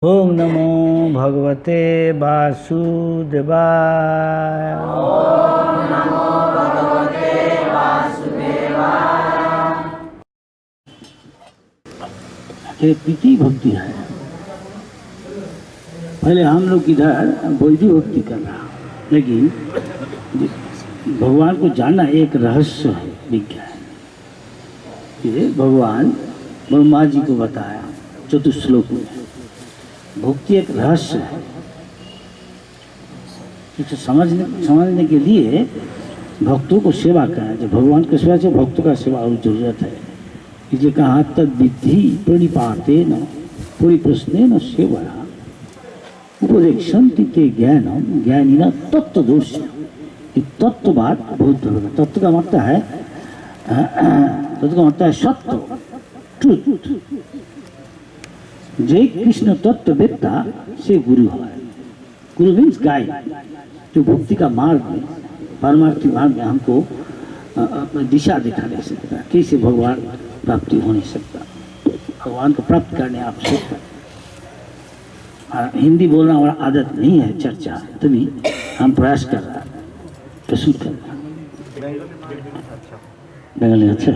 ओम नमो भगवते वासुदेवाय। ओम नमो भगवते वासुदेवाय। ये प्रीति भक्ति है। पहले हम लोग इधर वैदिक भक्ति कर रहा, लेकिन भगवान को जानना एक रहस्य है, विज्ञान। ये भगवान ब्रह्मा जी को बताया चतुश्लोक में। भक्ति एक रहस्य है। इसे समझने के लिए भक्तों को सेवा करना चाहिए। भगवान की सेवा से भक्तों का सेवा और जरूरत है। इसलिए कहा तद विधि प्रणिपाते न परिप्रश्ने न सेवा उपदेक्षन्ति ते ज्ञानम ज्ञानी न तत्व दोष। तत्व बात बहुत जरूरत है। तत्व का मतलब है सत्य, ट्रूथ। जय कृष्ण तत्ववेत्ता से गुरु है। गुरु मीन्स गाइड, जो भक्ति का मार्ग में, परमार्थी मार्ग में हमको अपनी दिशा दिखा दे सकता है। कैसे भगवान प्राप्ति हो नहीं सकता, भगवान को प्राप्त करने आवश्यक है। हिंदी बोलना हमारा आदत नहीं है, चर्चा, तभी हम प्रयास कर रहा है, प्रस्तुत कर रहा है। बंगाली अच्छा,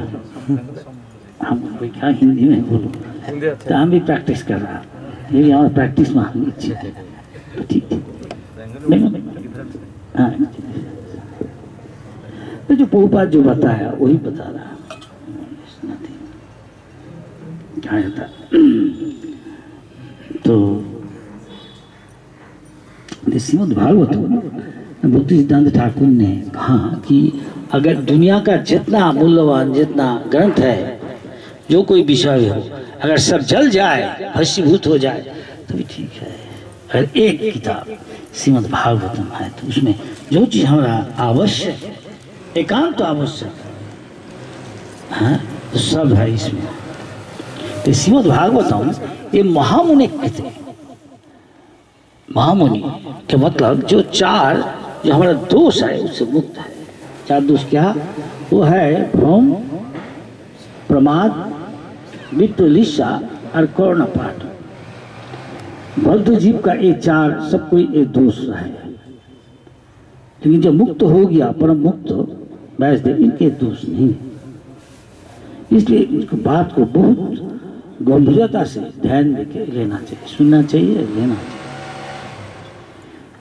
हम क्या हिंदी में बोलो, तो हम भी प्रैक्टिस कर रहा है। ये भी हमारा प्रैक्टिस मान लीजिए, ठीक है। हाँ, तो जो प्रभुपाद जो बताया वही बता रहा है था। तो श्रीमद् भागवत भक्ति सिद्धांत ठाकुर ने कहा कि अगर दुनिया का जितना मूल्यवान जितना ग्रंथ है, जो कोई विषय हो, अगर सब जल जाए, भस्मीभूत हो जाए, तो भी ठीक है। अगर एक किताब श्रीमद् भागवतम है तो उसमें जो चीज हमारा आवश्यक है, एकांत तो आवश्यक है, तो सब है इसमें। तो श्रीमद् भागवतम ये महामुनि कहते हैं। महामुनि के मतलब जो हमारा दोष है उससे मुक्त है। चार दोष क्या? वो है भ्रम, प्रमाद, विप्रलिप्सा और कर्णपाठ। बद्ध जीव का ये चार सब कोई एक दोष है, लेकिन जब मुक्त हो गया परम मुक्त वैष्णव, इनके दोष नहीं। इसलिए इस बात को बहुत गंभीरता से ध्यान देकर लेना चाहिए, सुनना चाहिए, लेना चाहिए,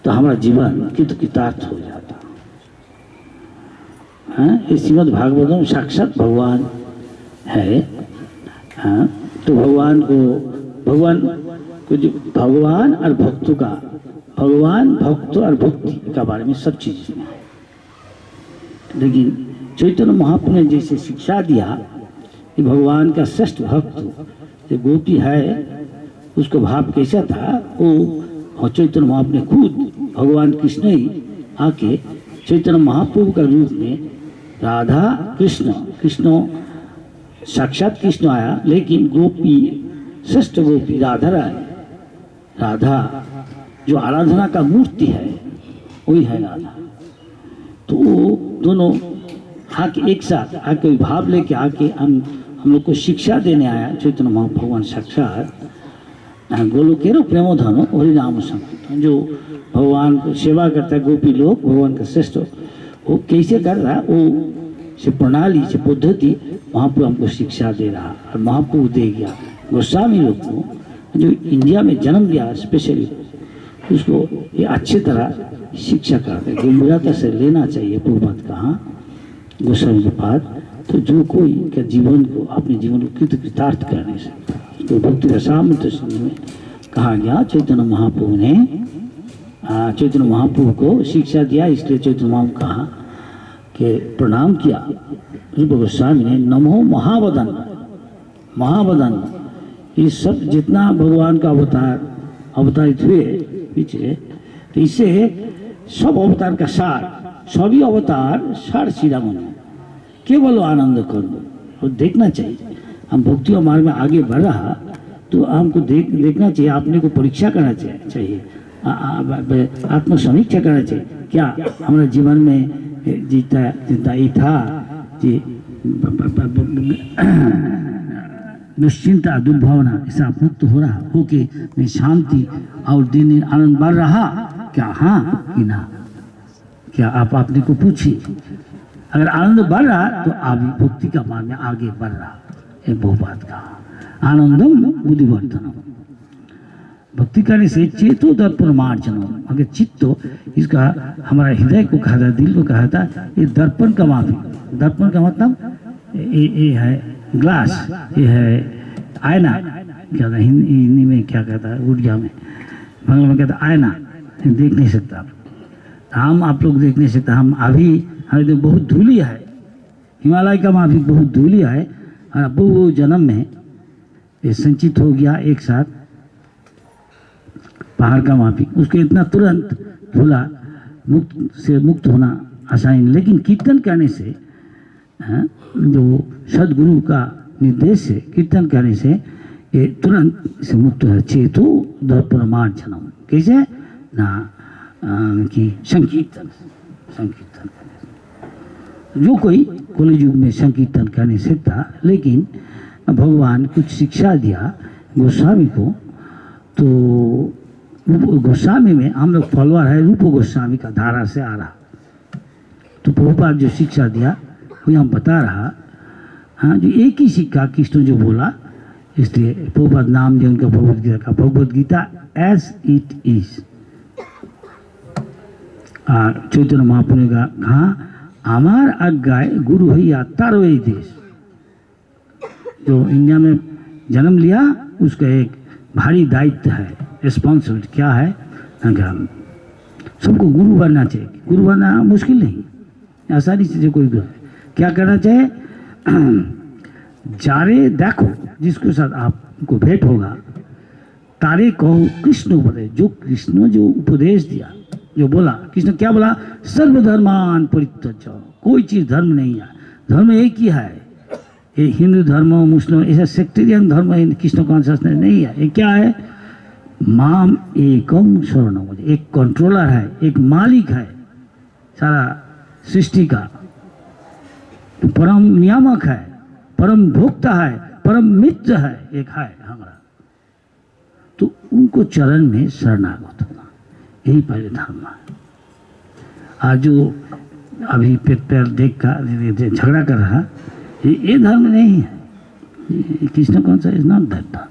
तो हमारा जीवन कृतार्थ हो जाता है। इस श्रीमद् भागवतम साक्षात भगवान है। हाँ, तो भगवान को जो भगवान और भक्तों का, भगवान भक्त और भक्ति का बारे में सब चीज है। लेकिन चैतन्य महाप्रभु ने जैसे शिक्षा दिया कि भगवान का श्रेष्ठ भक्त जो गोपी है, उसको भाव कैसा था, वो चैतन्य महाप्रभु ने खुद भगवान कृष्ण ही आके चैतन्य महाप्रभु का रूप में राधा कृष्ण साक्षात कृष्ण आया, लेकिन गोपी श्रेष्ठ गोपी राधा जो आराधना का मूर्ति है वही है राधा। तो वो दोनों आके एक साथ आके भाव लेके आके हम लोग को शिक्षा देने आया चैतन्य महाप्रभु भगवान साक्षात। गोलोकेरो प्रेमोधनो हरि नाम संकीर्तन। जो भगवान को सेवा करता है गोपी लोग, भगवान का श्रेष्ठ, वो कैसे कर रहा है, वो से प्रणाली से पद्धति महाप्रभु हमको शिक्षा दे रहा। और महाप्रभु दे गया गोस्वामी लोग को, जो इंडिया में जन्म लिया स्पेशली, उसको ये अच्छी तरह शिक्षा करते, गंभीरता से लेना चाहिए। प्रभुपाद कहा गोस्वामी के पास, तो जो कोई के जीवन को, अपने जीवन को कृतार्थ कर नहीं सकता, तो भक्ति का सामर्थ्य में कहा गया। चैतन्य महाप्रभु ने चैतन्य महाप्रभु को शिक्षा दिया, इसलिए चैतन्य महाप्रभु कहा कि प्रणाम किया रूप गोस्वामी ने, नमो महावदन। ये सब जितना भगवान का अवतारित हुए पीछे, तो इससे सब अवतार का सार, सभी अवतार सार श्रीरामन है। केवल आनंद करो, और देखना चाहिए। हम भक्ति मार्ग में आगे बढ़ रहा, तो हमको देखना चाहिए, अपने को परीक्षा करना चाहिए, आत्मसमीक्षा करना चाहिए। क्या हमारे जीवन में जितना ही था, दुश्चिंता दुर्भावना ऐसा आप मुक्त हो रहा होके में शांति और दिन आनंद बढ़ रहा क्या? हाँ कि ना? क्या आप अपने को पूछिए। अगर आनंद बढ़ रहा तो आप भक्ति का मार्ग में आगे बढ़ रहा। एक बहुबात कहा आनंदम बुद्धिवर्धनम। भक्ति करने से चेतो दर्पण मार्जनम। अगर चित्तो इसका हमारा हृदय को कहा था, दिल को कहा था, ये दर्पण का माफी। दर्पण का मतलब ये है ग्लास, ये है आयना। क्या था हिंदी में क्या कहता है, उड़िया में, बंगला में कहता आयना। देख नहीं सकता हम, आप लोग देख नहीं सकता। हम अभी हमारे तो बहुत धूली है, हिमालय का माफी बहुत धूली है। और बहु जन्म में ये संचित हो गया एक साथ पहाड़ का माफी। उसको इतना तुरंत धूला मुक्त होना आसान नहीं। लेकिन कीर्तन करने से जो सदगुरु का निर्देश है, कीर्तन करने से ये तुरंत से मुक्त है। चेतो दर्पण मार्जनम। कैसे ना कि संकीर्तन जो कोई कलि युग में संकीर्तन करने सकता। लेकिन भगवान कुछ शिक्षा दिया गोस्वामी को। तो गोस्वामी में हम लोग फॉलोअर है, रूप गोस्वामी का धारा से आ रहा। तो प्रभुपाद जो शिक्षा दिया वो हम बता रहा। हाँ, जो एक ही सिक्का कृष्ण जो बोला, इसलिए प्रभुपाद नाम दिया उनका भगवद गीता का। Bhagavad Gita as it is. Chaitanya Mahaprabhu ने कहा আমার आज्ञाय गुरु हइया तारो এই देश। जो इंडिया में जन्म लिया उसका एक भारी दायित्व है, रिस्पॉन्सिबिलिटी। क्या है? सबको गुरु बनना चाहिए। गुरु बनना मुश्किल नहीं, आसानी से कोई गुरु। क्या करना चाहिए? जारे देखो जिसके साथ आपको भेंट होगा, तारे कहो कृष्ण उपदेश। जो कृष्ण जो उपदेश दिया, जो बोला, कृष्ण क्या बोला? सर्वधर्मान परित्यज्य। कोई चीज धर्म नहीं है, धर्म एक ही है। ये हिंदू धर्म, मुस्लिम, ऐसा सेक्टेरियन धर्म कृष्ण कॉन्शियसनेस नहीं है। ये क्या है? माम एकम शरणम। एक कंट्रोलर है, एक मालिक है सारा सृष्टि का, परम नियामक है, परम भोक्ता है, परम मित्र है, एक है हमारा। तो उनको चरण में शरणागत होना, यही पहले धर्म है। आज जो अभी पैर देख कर झगड़ा कर रहा, ये धर्म नहीं है। कृष्ण कौन सा इज नॉट दैट धर्म।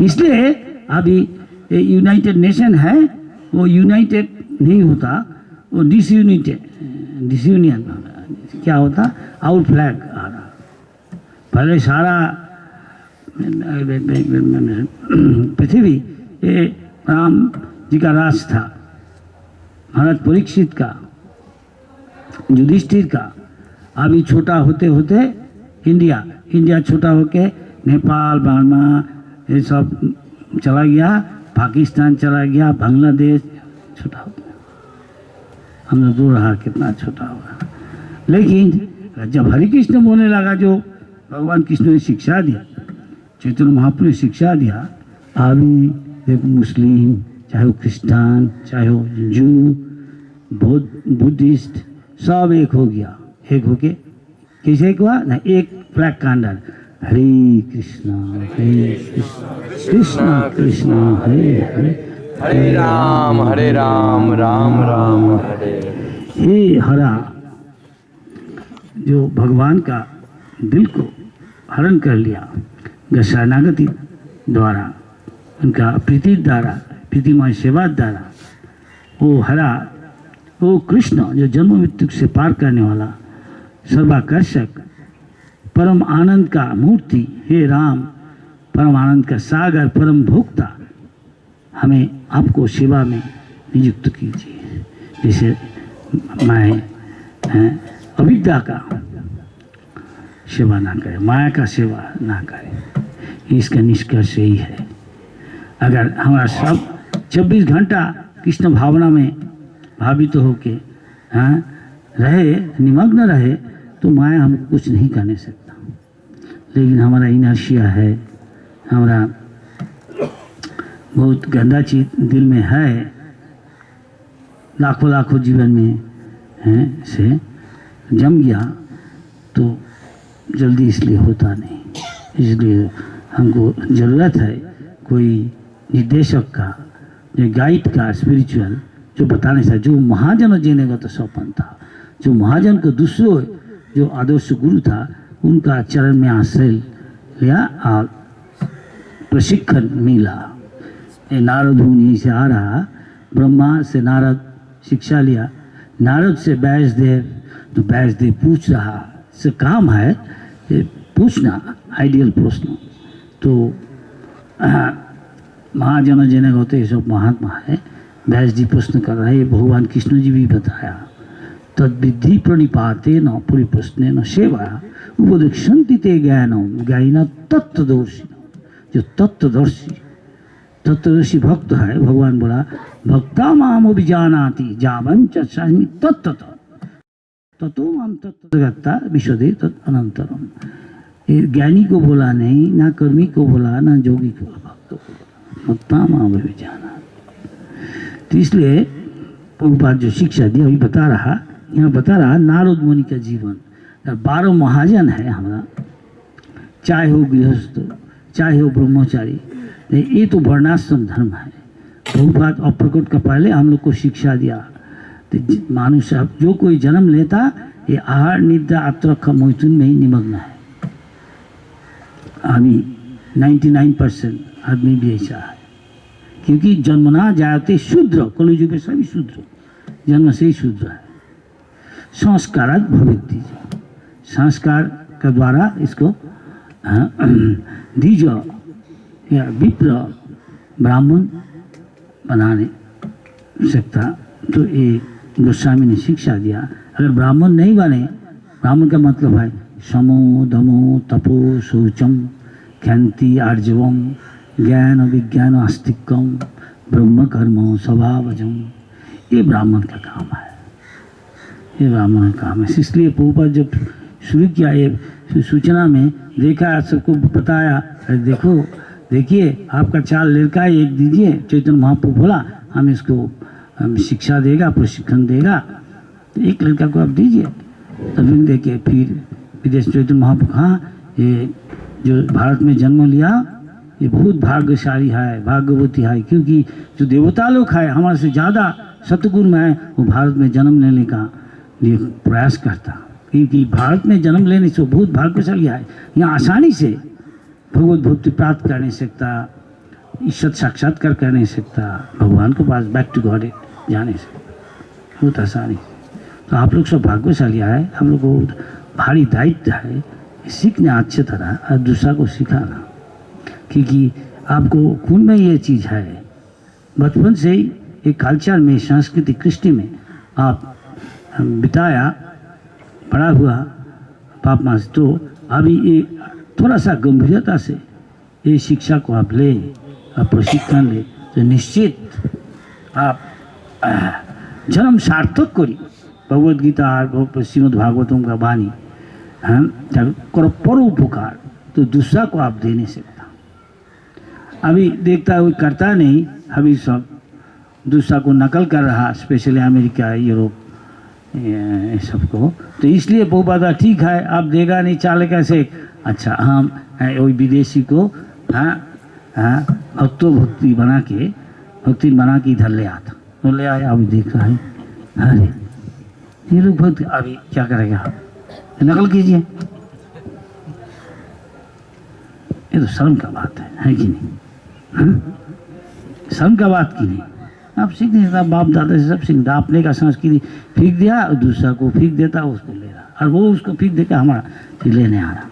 इसलिए अभी यूनाइटेड नेशन है, वो यूनाइटेड नहीं होता, वो डिसयूनियन क्या होता? आउट फ्लैग आ रहा। पहले सारा पृथ्वी ये राम जी का राज था, महाराज परीक्षित का, युधिष्ठिर का। अभी छोटा होते होते इंडिया छोटा होके नेपाल, बर्मा ये सब चला गया, पाकिस्तान चला गया, बांग्लादेश छोटा हो गया। हम लोग दूर रहा कितना छोटा होगा। लेकिन जब हरि कृष्ण बोलने लगा, जो भगवान कृष्ण ने शिक्षा दिया, चैतन्य महाप्रभु ने शिक्षा दिया, अभी देखो मुस्लिम, चाहे वो क्रिश्चियन, चाहे वो जू, बुद्धिस्ट, सब एक हो गया। एक होके कैसे एक हुआ ना? एक फ्लैग का अंदर हरे कृष्णा कृष्णा कृष्णा हरे हरे, हरे राम राम राम हरे। हे हरा, जो भगवान का दिल को हरण कर लिया शरणागति द्वारा, उनका प्रीति द्वारा, प्रीतिमय सेवा द्वारा, वो हरा, वो कृष्ण जो जन्म मृत्यु से पार करने वाला, सर्वाकर्षक, परम आनंद का मूर्ति, हे राम, परम आनंद का सागर, परम भोक्ता, हमें आपको सेवा में नियुक्त कीजिए। जैसे मैं अविद्या का सेवा ना करें, माया का सेवा ना करें। इसका निष्कर्ष यही है। अगर हमारा सब 24 घंटा कृष्ण भावना में भावित होके रहे, निमग्न रहे, तो माया हमको कुछ नहीं करने सकता। लेकिन हमारा इनर्शिया है, हमारा बहुत गंदा चीज दिल में है, लाखों जीवन में है से जम गया, तो जल्दी इसलिए होता नहीं। इसलिए हमको ज़रूरत है कोई निर्देशक का, जो गाइड का स्पिरिचुअल, जो बताने से, जो महाजन जीने का तो सौपन था, जो महाजन को दूसरों जो आदर्श गुरु था उनका चरण में आश्रय लिया और प्रशिक्षण मिला। ये नारद मुनि से आ रहा, ब्रह्मा से नारद शिक्षा लिया, नारद से व्यासदेव, तो व्यासदेव पूछ रहा, से काम है ये पूछना आइडियल प्रश्न। तो महाजन जिन्हें होते ये सब महात्मा है, व्यास जी प्रश्न कर रहे हैं, भगवान कृष्ण जी भी बताया, तद्विधि प्रणिपाते न परिप्रश्ने न सेवा उपदेक्षन्ति ते ज्ञानम ज्ञानिना तत्वदर्शी। जो तत्वदर्शी भक्त है, भगवान बोला भक्ता माम अभिजानाति जावंच चास्मि तत्तत ततो माम तत्वगता विशदे तत् अनंतरम। ये ज्ञानी को बोला नहीं, ना कर्मी को बोला, ना जोगी को बोला, भक्त को बोला, भक्ता माम अभिजानाति। तो इसलिए प्रभुपाद जो शिक्षा दिया अभी बता रहा, यहाँ बता रहा नारद मुनि का जीवन। 12 महाजन है हमारा, चाहे हो गृहस्थ चाहे हो ब्रह्मचारी, ये तो वर्णाश्रम धर्म है। प्रभुपाद अप्रकट का पहले हम लोग को शिक्षा दिया, तो मानुष जो कोई जन्म लेता ये आहार निद्रा आत्रख मैथुन में ही निमग्न है। अभी 99% आदमी भी ऐसा है, क्योंकि जन्मना जाते शूद्र, कलयुग में सभी शूद्र, जन्म से ही शूद्र है। संस्कारात भविष्य, संस्कार के द्वारा इसको द्विज या विप्र ब्राह्मण बनाने सकता। तो ये गोस्वामी ने शिक्षा दिया, अगर ब्राह्मण नहीं बने, ब्राह्मण का मतलब है समो दमो तपो शौचम ख्याति आर्जवम ज्ञान विज्ञान आस्तिकम ब्रह्म कर्म स्वभावजम, ये ब्राह्मण का काम है, ये ब्राह्मण का काम है। इसलिए प्रभुपाद जब शुरू किया ये सूचना में देखा, सबको बताया, देखो देखिए आपका 4 लड़का एक दीजिए, चैतन्य महाप्रभु बोला हम इसको शिक्षा देगा, प्रशिक्षण देगा, तो एक लड़का को आप दीजिए। तभी देखिए फिर विदेश चैतन्य महाप्रभु, हाँ ये जो भारत में जन्म लिया ये बहुत भाग्यशाली है, भाग्यवती है, क्योंकि जो देवता लोग है हमारे से ज़्यादा सतगुरु में है, वो भारत में जन्म लेने का लिए प्रयास करता, क्योंकि भारत में जन्म लेने से बहुत भाग्यशाली है। यहाँ आसानी से भगवत भक्ति प्राप्त कर नहीं सकता, ईश्वर साक्षात्कार कर नहीं सकता, भगवान के पास बैक टू गॉड जा नहीं सकता बहुत आसानी से। तो आप लोग सब भाग्यशाली है, हम लोग को भारी दायित्व है सीखने अच्छे तरह और दूसरा को सिखाना, क्योंकि आपको खून में ये चीज़ है, बचपन से ही एक कल्चर में, संस्कृति कृष्टि में आप बिताया, पढ़ा हुआ पाप मास, तो अभी ये थोड़ा सा गंभीरता से ये शिक्षा को आप ले और प्रशिक्षण ले, तो निश्चित आप जन्म सार्थक करी। भगवद गीता और श्रीमद् भागवतम का वाणी करो परोपकार, तो दूसरा को आप दे नहीं सकता। अभी देखता है करता नहीं, अभी सब दूसरा को नकल कर रहा, स्पेशली अमेरिका यूरोप ये सबको। तो इसलिए बहुबादा ठीक है आप देगा नहीं चाले कैसे, अच्छा हम वही विदेशी को भक्ति बना के इधर ले आता, तो ले आया, अभी देख रहा है अरे ये लोग भक्ति, अभी क्या करेगा, नकल कीजिए, ये तो शर्म का बात है कि नहीं? शर्म का बात की नहीं, आप सीख नहीं सकता, बाप दादा से सब सीखता, अपने का संस्कृति फेंक दिया और दूसरा को फेंक देता, उसको ले रहा, और वो उसको फेंक देकर हमारा फिर लेने आ रहा।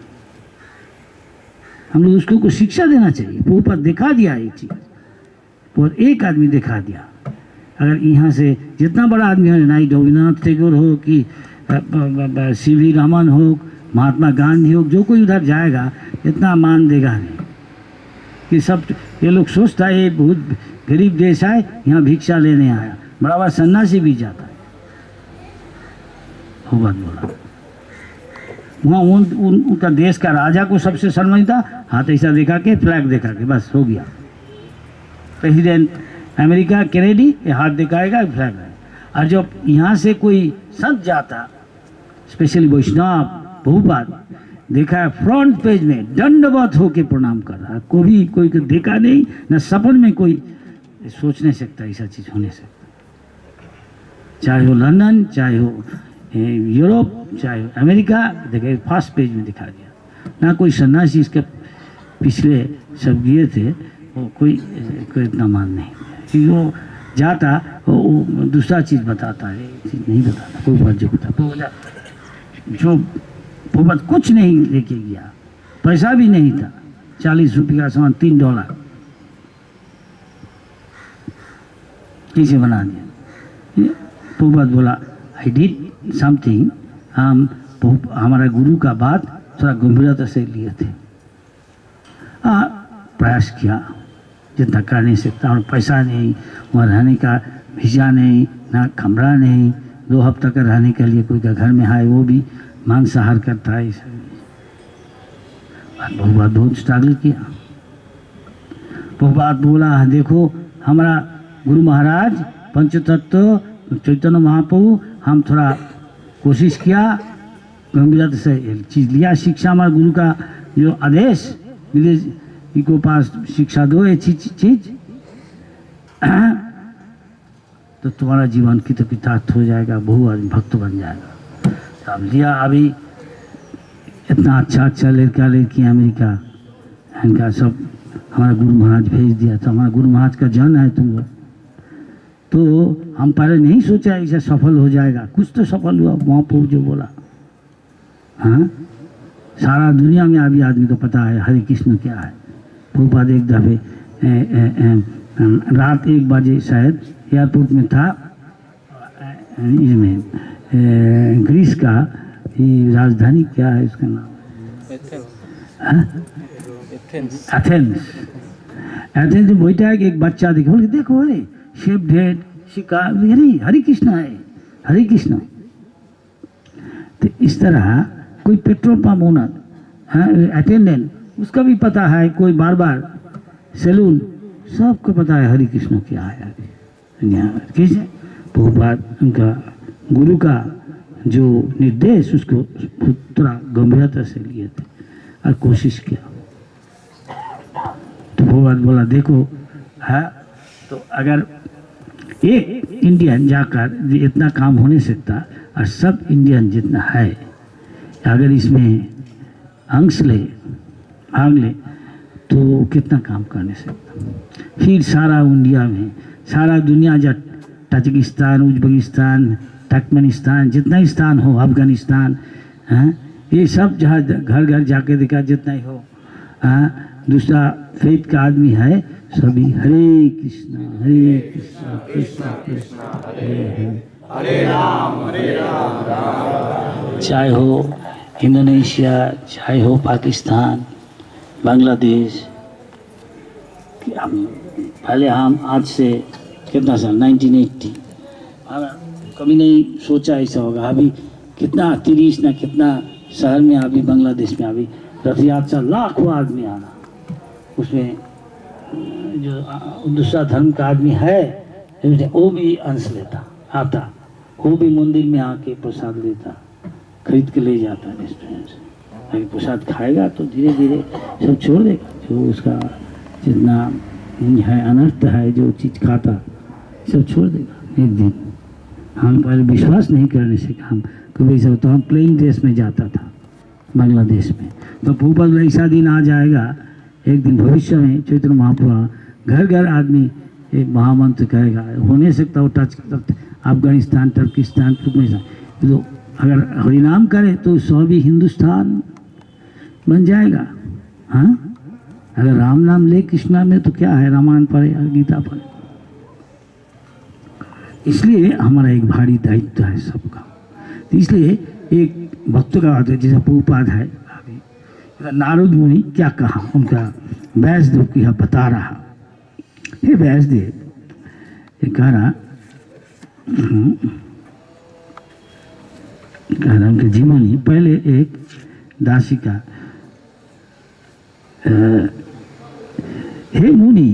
हम लोग उसको शिक्षा देना चाहिए, वो ऊपर दिखा दिया एक चीज़, और एक आदमी दिखा दिया। अगर यहाँ से जितना बड़ा आदमी हो, नाई रविन्द्रनाथ टैगोर हो कि सी.वी. रमन हो, महात्मा गांधी हो, जो कोई उधर जाएगा इतना मान देगा नहीं, कि सब ये लोग सोचता है ये बहुत गरीब देश है, यहाँ भिक्षा लेने आया, बड़ा बड़ा सन्यासी भी जाता है, वो बात बोला। वहाँ उनका देश का राजा को सबसे समझता, हाथ ऐसा दिखा के, फ्लैग दिखा के, बस हो गया। प्रेसिडेंट अमेरिका कैनेडी ये हाथ दिखाएगा, फ्लैग है। और जब यहाँ से कोई संत जाता, स्पेशली वैष्णव बहुपात, देखा है फ्रंट पेज में दंडवत होके प्रणाम कर रहा है। कोई देखा नहीं, न सपन में कोई सोच नहीं सकता ऐसा चीज होने से, चाहे हो लंदन, चाहे हो यूरोप, चाहे हो अमेरिका। देखे फर्स्ट पेज में दिखा दिया ना। कोई सन्यासी इसके पिछले सब गए थे, वो कोई इतना मान नहीं, क्योंकि वो जाता वो दूसरा चीज़ बताता है, चीज़ नहीं बताता। कोई बात जो बताता जो पोपट कुछ नहीं लेके गया, पैसा भी नहीं था, 40 रुपये का सामान $3 कैसे बना दिया। पोपट बोला आई डिड समथिंग, हम हमारा गुरु का बात थोड़ा गंभीरता से लिए थे, प्रयास किया जितना कर नहीं सकता। और पैसा नहीं, वहाँ रहने का वीजा नहीं, ना कमरा नहीं, 2 हफ्ता का रहने के लिए कोई का घर में है, वो भी मांसाहार करता है। बहुत स्ट्रगल किया। वो बात बोला देखो हमारा गुरु महाराज पंचतत्व चैतन्य महाप्रभु, हम थोड़ा कोशिश किया, गंभीरता से चीज लिया, शिक्षा हमारे गुरु का जो आदेश मिले इनको पास शिक्षा दो ये चीज तो तुम्हारा जीवन की तो पितार्थ हो जाएगा, बहु आदमी भक्त बन जाएगा। तो अब लिया, अभी इतना अच्छा लड़की अमेरिका इनका सब हमारा गुरु महाराज भेज दिया था। हमारा गुरु महाराज का जन है तुम लोग, तो हम पहले नहीं सोचा ऐसा सफल हो जाएगा, कुछ तो सफल हुआ। महाप्रभु जो बोला, हाँ सारा दुनिया में अभी आदमी को पता है हरे कृष्ण क्या है। प्रभुपाद एक दफे रात 1 बजे शायद एयरपोर्ट में था, इसमें ग्रीस का राजधानी क्या है उसका नाम, एथेंस में बैठा है कि एक बच्चा देखो, बोले देखो अरे शेप ढेड शिकार, हरे कृष्ण है, हरे कृष्ण। तो इस तरह कोई पेट्रोल पंप ओनर अटेंडेंट, उसका भी पता है, कोई बार सैलून, सबको पता है हरे कृष्ण क्या है। कैसे प्रभुपाद उनका गुरु का जो निर्देश उसको थोड़ा गंभीरता से लिए थे और कोशिश किया। तो प्रभुपाद बोला देखो है, तो अगर एक इंडियन जाकर इतना काम हो नहीं सकता, और सब इंडियन जितना है अगर इसमें अंश ले भाग ले तो कितना काम करने सकता। फिर सारा इंडिया में, सारा दुनिया जब ताजिकिस्तान, उज्बेकिस्तान, तुर्कमेनिस्तान, जितना स्थान हो, अफगानिस्तान, ये सब जहाँ घर घर जाके देखा जितना ही हो, दूसरा फेथ का आदमी है, सभी हरे कृष्णा कृष्ण कृष्ण हरे राम राम। चाहे हो इंडोनेशिया, चाहे हो पाकिस्तान, बांग्लादेश, पहले हम आज से कितना साल 1980 कभी नहीं सोचा ऐसा होगा। अभी कितना 30 ना कितना शहर में, अभी बांग्लादेश में अभी रथ यात्रा लाखों आदमी आना, उसमें जो दूसरा धर्म का आदमी है वो भी अंश लेता आता, वो भी मंदिर में आके प्रसाद लेता, खरीद के ले जाता रेस्टोरेंट से। अगर प्रसाद खाएगा तो धीरे धीरे सब छोड़ देगा, जो उसका जितना है अनर्थ है, जो चीज़ खाता सब छोड़ देगा एक दिन। हम पहले विश्वास नहीं करने से हम कभी ऐसा, तो हम प्लेन ड्रेस में जाता था बांग्लादेश में। तो प्रभुपाद ऐसा दिन आ जाएगा एक दिन भविष्य में, चैतन्य महाप्रभु घर घर आदमी एक महामंत्र कहेगा, हो नहीं सकता वो टच अफगानिस्तान, तुर्किस्तान, तुर्कमेनिस्तान, तो अगर हरिनाम करे तो सभी हिंदुस्तान बन जाएगा। हाँ, अगर राम नाम ले कृष्णा में तो क्या है, रामायण पढ़े, गीता पढ़े। इसलिए हमारा एक भारी दायित्व है सबका। तो इसलिए एक भक्त का बात है, जैसे प्रभुपाद है, नारद मुनि क्या कहा, उनका व्यासदेव की यह बता रहा। हे व्यासदेव, ये कह रहा उनके जीवनी, पहले एक दासी का, हे मुनि,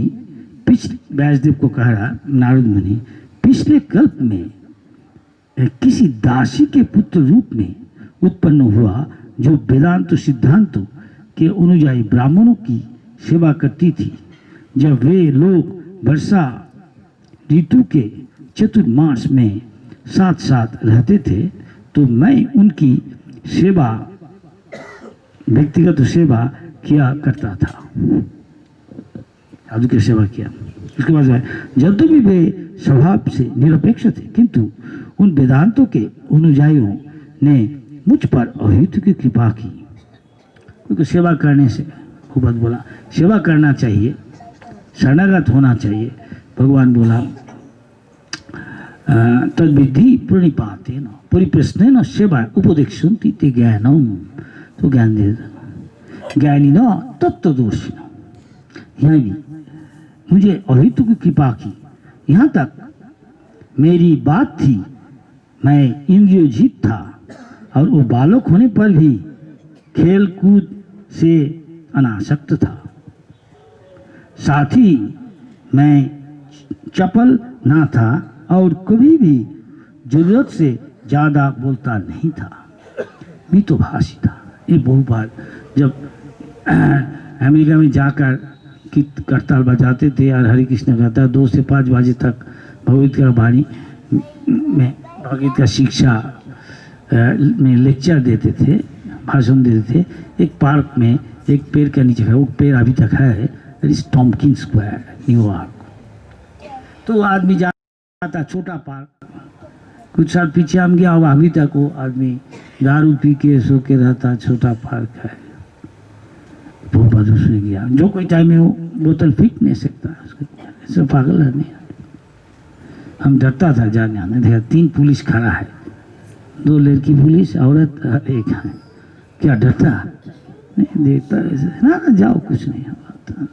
पिछले व्यासदेव को कह रहा नारद मुनि, पिछले कल्प में किसी दासी के पुत्र रूप में उत्पन्न हुआ जो वेदांत सिद्धांतों के अनुयायी ब्राह्मणों की सेवा करती थी, जब वे लोग वर्षा ऋतु के चतुर्मास में साथ साथ रहते थे, तो मैं उनकी सेवा, व्यक्तिगत सेवा किया करता था। साधु की सेवा किया। उसके बाद जब भी वे स्वभाव से निरपेक्ष थे, किंतु उन वेदांतों के अनुयायियों ने मुझ पर अहित की कृपा की। क्योंकि सेवा करने से खूब बोला, सेवा करना चाहिए, शरणागत होना चाहिए। भगवान बोला तद्विधि प्रणिपाते न परिप्रश्न न सेवा उपदेक्षन्ति ते ज्ञानम, तो ज्ञान दे ज्ञानी न तत्वदर्शी न। यहाँ भी मुझे अहित की कृपा की। यहाँ तक मेरी बात थी, मैं इंद्रियोजीत था और वो बालक होने पर भी खेल कूद से अनासक्त था। साथ ही मैं चपल ना था और कभी भी जरूरत से ज़्यादा बोलता नहीं था, मितभाषी था। ये बहुत बार जब अमेरिका में जाकर करताल बजाते थे और हरे कृष्ण गाता 2 से 5 बजे तक भगवत का वाणी में भगवत का शिक्षा में लेक्चर देते थे, भाषण देते थे। एक पार्क में एक पेड़ के नीचे है, वो पेड़ अभी तक है, टॉम्किन स्क्वायर न्यूयॉर्क। तो आदमी जाता, छोटा पार्क, कुछ साल पीछे हम गया, अभी तक वो आदमी दारू पी के सो के रहता, छोटा पार्क है। बहुत बार उसने गया, जो कोई टाइम में वो बोतल फेंक नहीं सकता, ऐसे पागल है नहीं। हम डरता था जाने आने। देखा 3 पुलिस खड़ा है, 2 लड़की पुलिस, औरत एक है। क्या डरता नहीं, देखता ऐसे ना जाओ, कुछ नहीं होता।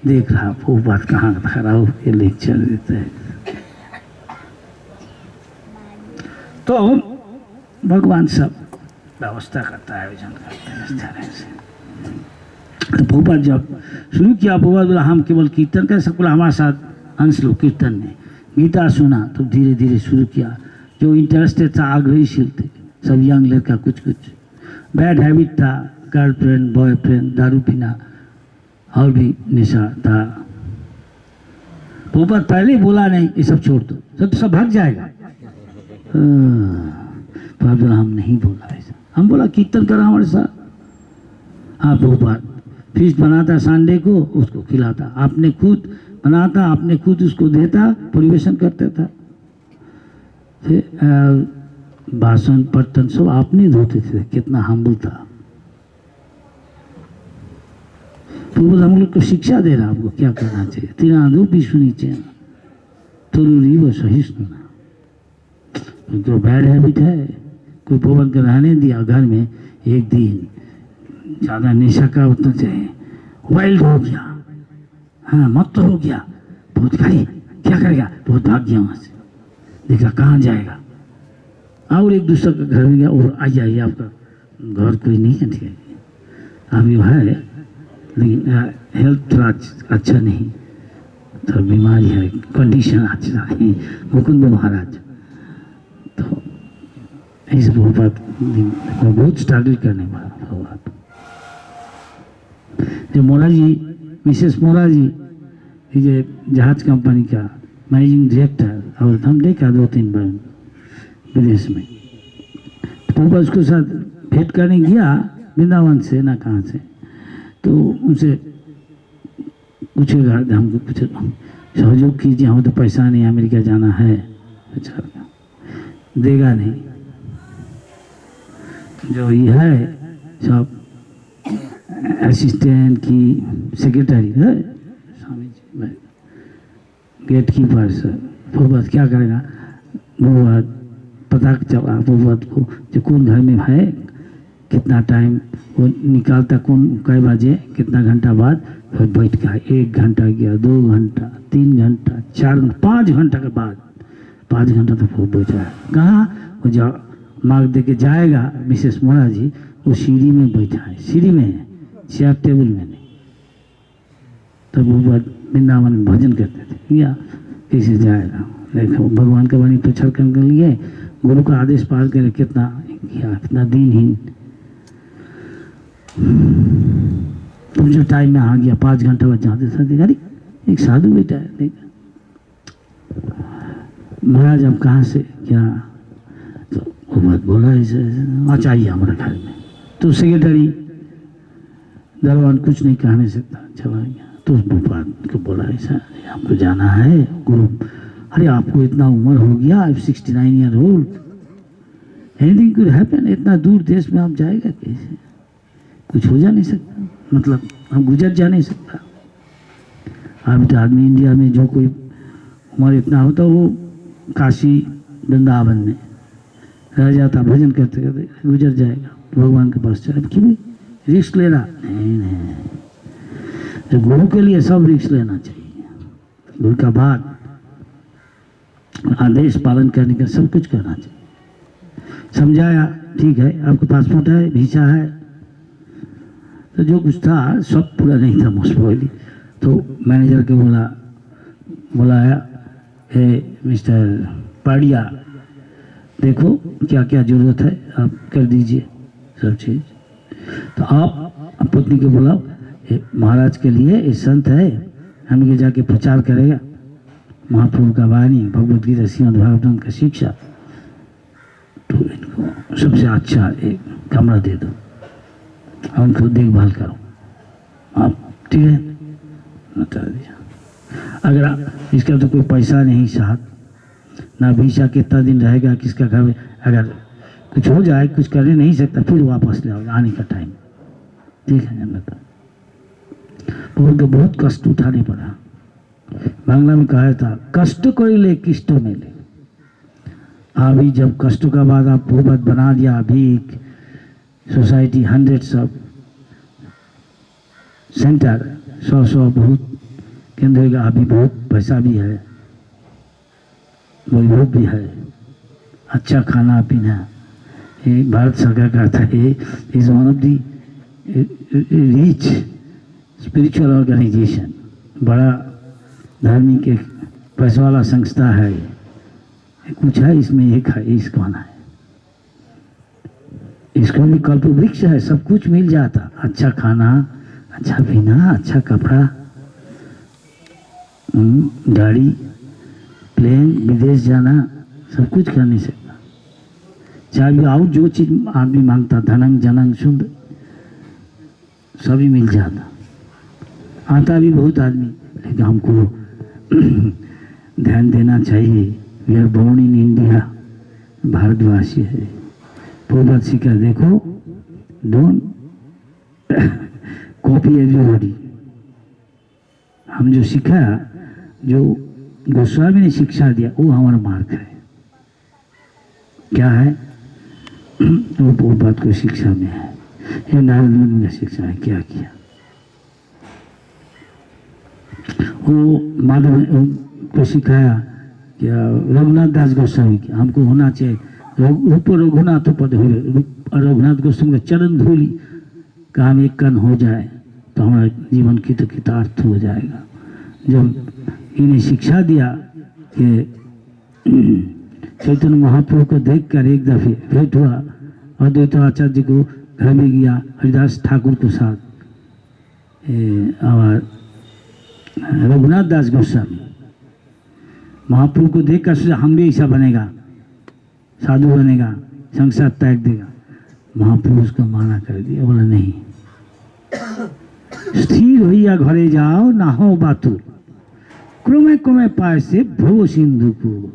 देख रहा वो बात कहाँ खड़ा हो के लेक्चर देता है। तो भगवान सब व्यवस्था करता है, विजन करता है इस तरह से। तो भोपाल जब शुरू किया, भोपाल बोला हम केवल कीर्तन कर सकते, हमारे साथ अंश लो कीर्तन में। गीता सुना तो धीरे धीरे शुरू किया। जो इंटरेस्टेड था, आग्रहीशील थे सब यंग लड़का, कुछ बैड हैबिट था, गर्लफ्रेंड बॉयफ्रेंड, दारू पीना और भी नशा था। भोपाल पहले बोला नहीं ये सब छोड़ दो, सब भाग जाएगा। बोला हम नहीं बोला ऐसा, हम बोला कीर्तन करा हमारे साथ। हाँ भोपाल फीस बनाता संडे को, उसको खिलाता, आपने खुद बनाता, आपने खुद उसको देता, परिवेशन करता था। भाषण बर्तन सब आपने धोते थे। कितना हम्बल था। तो हम लोग को शिक्षा दे रहा, आपको क्या करना चाहिए। तेरा आदो भी सुनी चाहिए, थोड़ी वो सही सुना। तो बैड हैबिट है, कोई भवन का रहने दिया घर में, एक दिन ज़्यादा नशा का उतना चाहिए, वाइल्ड हो गया, हाँ मत तो हो गया, बहुत खाई, क्या करेगा, बहुत भाग गया वहाँ से। देखा कहाँ जाएगा, और एक दूसरे का घर में गया, और आइए आपका घर कोई नहीं है, ठीक है अभी है, लेकिन हेल्थ थोड़ा अच्छा नहीं, तो बीमारी है, कंडीशन अच्छा नहीं, मुकुंद महाराज। तो इस बहुत स्ट्रगल करने वाला जो मोरा जी, मिसेस मोरा जी, ये जहाज कंपनी का मैनेजिंग डायरेक्टर, और हम देखा 2-3 बार विदेश में। तो उसके साथ भेंट करने गया वृंदावन से ना कहाँ से, तो उनसे पूछेगा, हमको पूछे सहयोग कीजिए, हमें तो पैसा नहीं, अमेरिका जाना है, अच्छा देगा नहीं। जो ये है सब असिस्टेंट की सेक्रेटरी है, स्वामी जी गेट कीपर से, वो बात क्या करेगा, वो बात पता चला, वो बात को जो कौन घर में है, कितना टाइम वो निकालता, कौन कई बजे, कितना घंटा बाद, फिर बैठ गया, 1 घंटा गया, 2 घंटा, 3 घंटा, 4 घंटा, 5 घंटा के बाद, 5 घंटा तक वो बैठा है। कहाँ वो जो मार्ग दे के जाएगा मिसेस मोरा जी, वो सीढ़ी में बैठा है, सीढ़ी में है, चेयर टेबल में नहीं। तब वो वृंदावन में भजन करते थे, या कैसे जाएगा, देखो भगवान का वाणी प्रचार करने के लिए गुरु का आदेश पार करे, कितना कितना दिनहीन तुम जो टाइम में आ गया 5 घंटे बाद जाते था, देखा एक साधु बेटा है, देखा महाराज अब कहाँ से क्या, तो वो बात बोला ऐसे अच्छा आइए हमारे घर में। तो सेक्रेटरी दरबान कुछ नहीं कह नहीं सकता, चला गया। तो उस बात को बोला ऐसा आपको जाना है गुरु, अरे आपको इतना उम्र हो गया, 69 year old, anything could happen, इतना दूर देश में आप जाएगा कैसे, कुछ हो जा नहीं सकता, मतलब हम गुजर जा नहीं सकता। अभी तो आदमी इंडिया में जो कोई उम्र इतना होता वो काशी वृंदावन में रह जाता, भजन करते करते गुजर जाएगा, भगवान के पास चले। क्यों रिस्क लेना, नहीं, तो गुरु के लिए सब रिस्क लेना चाहिए। गुरु का बात आदेश पालन करने का सब कुछ करना चाहिए। समझाया, ठीक है आपके पासपोर्ट है, वीसा है, तो जो कुछ था सब पूरा नहीं था मोस्ट प्रोबेबली। तो मैनेजर के बुलाया, हे मिस्टर पाड़िया, देखो क्या क्या ज़रूरत है आप कर दीजिए सब चीज़। तो आप पत्नी को बुलाओ, महाराज के लिए ये संत है, हम ये जाके प्रचार करेगा महाप्रभु का वाणी, भगवद गीता, श्रीमद् भागवतम का शिक्षा, तो इनको सबसे अच्छा एक कमरा दे दो और उनको देखभाल करो आप, ठीक है, बता दिया। अगर इसका तो कोई पैसा नहीं साथ, ना वीसा कितना दिन रहेगा, किसका घर में अगर कुछ हो जाए, कुछ करने नहीं सकता, फिर वापस ले आओगे आने का टाइम, ठीक है। उनको बहुत कष्ट उठाने पड़ा। बांग्ला में कहा था, कष्ट कोई ले किष्ट में ले। अभी जब कष्टों का बाद आप भूपत बना दिया, अभी सोसाइटी 100 ऑफ सेंटर, 100 बहुत केंद्र होगा, अभी बहुत पैसा भी है, वैभव भी है, अच्छा खाना पीना। ये भारत सरकार कहता है is one of the rich spiritual organisation, बड़ा धार्मिक एक पैसा वाला संस्था है, कुछ है इसमें, एक है इसको आना है, इसको भी कल्प वृक्ष है, सब कुछ मिल जाता, अच्छा खाना, अच्छा पीना, अच्छा कपड़ा, गाड़ी, प्लेन, विदेश जाना, सब कुछ कर नहीं सकता। चाहे और जो चीज आदमी मांगता, धनंग जनंग शुद्ध, सभी मिल जाता। आता भी बहुत आदमी, लेकिन हमको ध्यान देना चाहिए, we are born in India, भारतवासी है। पूर्वज सीखा, देखो डोंट कॉपी एवरीबॉडी। हम जो सीखा, जो गोस्वामी ने शिक्षा दिया, वो हमारा मार्ग है। क्या है वो पूर्वज को शिक्षा में है, ये नारद मुनि ने शिक्षा है, क्या किया वो माधव को सिखाया, क्या रघुनाथ दास गोस्वामी की हमको होना चाहिए, रूप रघुनाथ पद हो, रघुनाथ गोस्वामी का चरण धूलि का हम एक कण हो जाए तो हमारा जीवन की तो कृतार्थ हो जाएगा। जब इन्हें शिक्षा दिया कि चैतन्य महाप्रभु को देखकर एक दफे भेंट हुआ, अद्वैत आचार्य जी को घर में गया, हरिदास ठाकुर के साथ, और रघुनाथ दास गोस्वामी महाप्रभु को देखकर सोचा हम भी ऐसा बनेगा, साधु बनेगा, संसार त्याग देगा। महाप्रभु उसको माना कर दिया, बोला नहीं, स्थिर होइया घरे जाओ, ना हो बातुर, क्रमे क्रमे पाए से भव सिंधु को,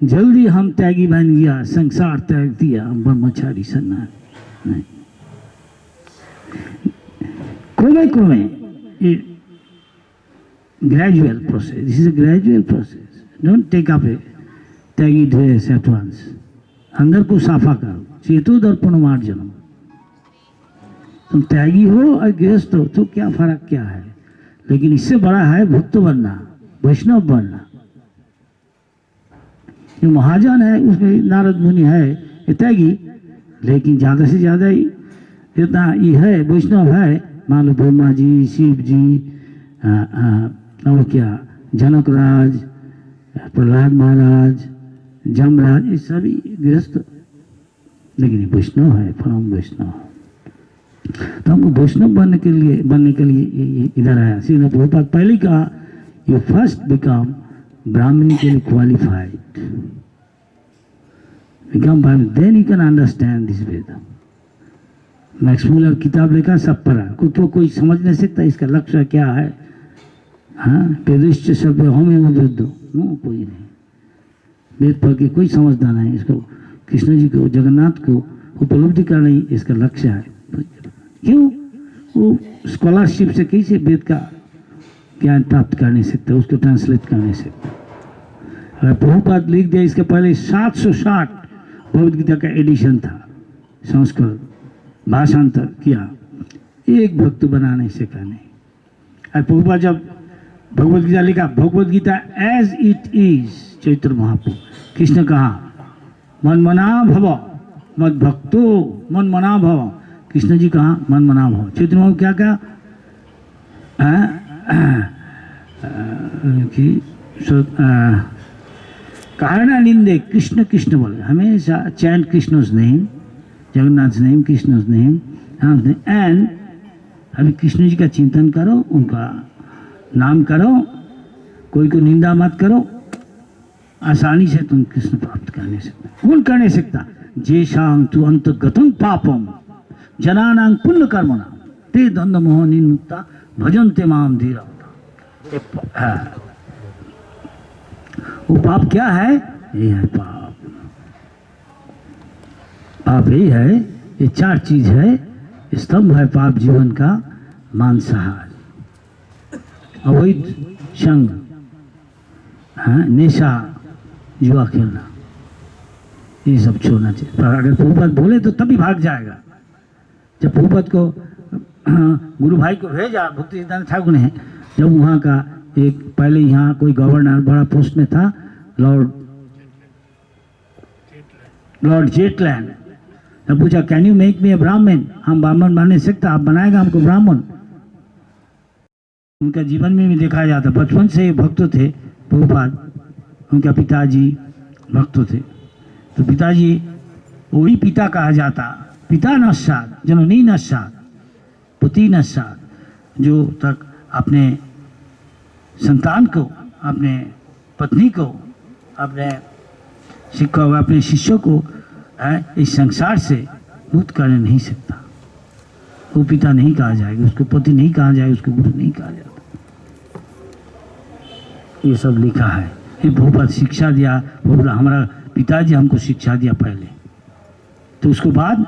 जल्दी हम त्यागी बन गया, संसार त्याग दिया, ब्रह्मचारी सन्यासी। क्रमे क्रमे, gradual process. This is a gradual process. Don't take up a Tyagi dress at once. अंदर को साफा करो, चेतो दर्पण मार्जनम। तुम त्यागी हो और गृहस्थ हो तो क्या फर्क क्या है, लेकिन इससे बड़ा है भक्त बनना, वैष्णव बनना। जो महाजन है उसमें नारद मुनि है, ये त्यागी, लेकिन ज्यादा से ज्यादा जितना ये है वैष्णव है, मान लो ब्रह्मा जी, शिव जी, और क्या जनक राज, प्रहलाद महाराज, जमराज, ये सभी गृहस्थ, लेकिन वैष्णव है, परम वैष्णव। तो हमको वैष्णव बनने के लिए इधर आया। श्री प्रभुपाद पहले कहा you first become brahminically qualified, become brahmin, then you can understand this Veda. Max Muller किताब लेकर सब पढ़ा, कोई समझ नहीं सकता इसका लक्ष्य क्या है। हाँ, वेदिश्च शब्द हमें वेद नो, कोई नहीं, वेद पढ़ के कोई समझदार नहीं। इसको कृष्ण जी को, जगन्नाथ को उपलब्धि करना ही इसका लक्ष्य है। क्यों? वो स्कॉलरशिप से कैसे वेद का ज्ञान प्राप्त कर नहीं सकते, उसको ट्रांसलेट कर नहीं सकते। अगर प्रभुपाद लिख दिया, इसके पहले 760 भगवद गीता का एडिशन था, संस्कृत भाषांतर किया, एक भक्त बना नहीं सका नहीं। और प्रभुपाद जब भगवद गीता लिखा, Bhagavad Gita as it is, Chaitanya Mahaprabhu, Krishna कहा मन मना भव मद भक्तो मन मना भव, कृष्ण जी कहा मन मना भव। चैतन्य महाप्रभु क्या कहा कि कहा निंदे कृष्ण कृष्ण बोले, हमेशा chant Krishna's name, Jagannath name, Krishna's name, and अभी कृष्ण जी का चिंतन करो, उनका नाम करो, कोई को निंदा मत करो, आसानी से तुम कृष्ण प्राप्त कर नहीं सकते। कौन कर नहीं सकता? जेशांग तु अंतगतं पापम जनानां पुण्य कर्मणा ते द्वंद्व मोह निमुक्ता भजन्ते माम धीरा। वो पाप क्या है? ये है पाप। पाप यही है, ये 4 चीज है, स्तंभ है पाप जीवन का। मांसाहार, अवैध संग, नेशा, जुआ खेलना, ये सब छोड़ना चाहिए। पर अगर प्रभुपाद बोले तो तभी भाग जाएगा। जब प्रभुपाद को गुरु भाई को भेजा भक्ति सिद्धांत ठाकुर ने, जब वहाँ का एक पहले यहाँ कोई गवर्नर बड़ा पोस्ट में था, लॉर्ड जेटलैंड, तब पूछा कैन यू मेक मी ए ब्राह्मण, हम ब्राह्मण बन नहीं सकता, आप बनाएगा हमको ब्राह्मण। उनका जीवन में भी देखा जाता, बचपन से भक्त थे प्रभुपाद, उनका पिताजी भक्त थे, तो पिताजी वही पिता कहा जाता, पिता नस्सात जननी नस्सात पुत्री नस्सात, जो तक अपने संतान को, अपने पत्नी को, अपने शिक्षक, अपने शिष्यों को इस संसार से मुक्त करने नहीं सकता, वो पिता नहीं कहा जाएगा, उसको पति नहीं कहा जाएगा, उसको गुरु नहीं कहा जाता। ये सब लिखा है। ये प्रभुपाद शिक्षा दिया, बोला हमारा पिताजी हमको शिक्षा दिया पहले, तो उसके बाद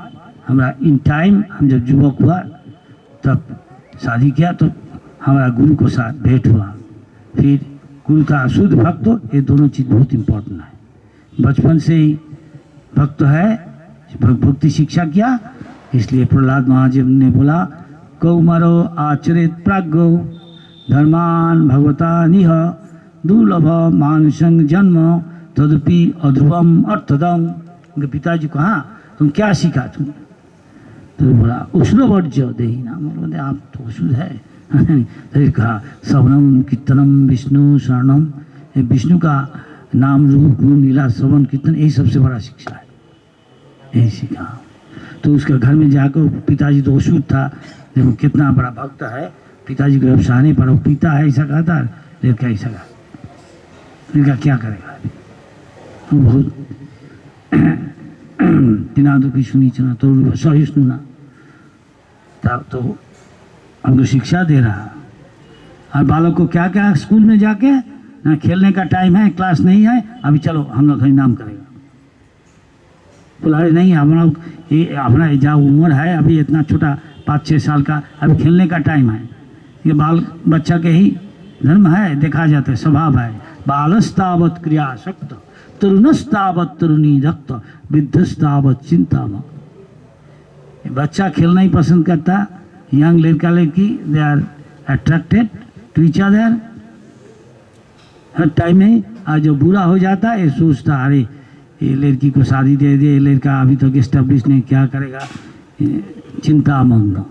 हमारा इन टाइम हम जब युवक हुआ तब शादी किया, तो हमारा गुरु को साथ भेंट हुआ, फिर गुरु का शुद्ध भक्त, ये दोनों चीज़ बहुत इम्पोर्टेंट है। बचपन से ही भक्त है, भक्ति शिक्षा किया, इसलिए प्रहलाद महाराज ने बोला कौमारो आचरित प्राज्ञो धर्मान भगवता निह दुर्लभ मानुषंग जन्म तदपि अध्रुवम अर्थदम। उनके पिताजी को हाँ तुम क्या सीखा तुम? तो बोला उष्णवर्ज्य देही नाम, बोले आप तो अशुद्ध है। तो कहा श्रवणम कीर्तनम विष्णु शरणम, विष्णु का नाम रूप गुण लीला श्रवण कीर्तन, यही सबसे बड़ा शिक्षा है, यही सीखा। तो उसके घर में जाकर पिताजी तो अशुद्ध था, देखो कितना बड़ा भक्त है, पिताजी को सहाने पर वो पिता है ऐसा कहता, देखा ऐसा कहा, देखा क्या करेगा, तो बहुत तिना दुखी सुनी चना तो सहिष्णुना, तो हमको शिक्षा दे रहा। और बालक को क्या क्या स्कूल में जाके ना खेलने का टाइम है, क्लास नहीं है, अभी चलो हम लोग नाम करेगा, बोला नहीं हमारा ये अपना जहाँ उम्र है अभी इतना छोटा 5-6 साल का, अभी खेलने का टाइम है। ये बाल बच्चा के ही धर्म है, देखा जाता है, स्वभाव है। बालस्तावत क्रिया शक्त तरुणस्तावत तरुणी रक्त वृद्धस्तावत चिंता। बच्चा खेलना ही पसंद करता, यंग लड़का लड़की they are attracted to each other हर टाइम में। आज जो बुरा हो जाता है ये सोचता अरे ये लड़की को शादी दे दे, लड़का अभी तक एस्टेब्लिश नहीं, क्या करेगा, चिंता मग्न।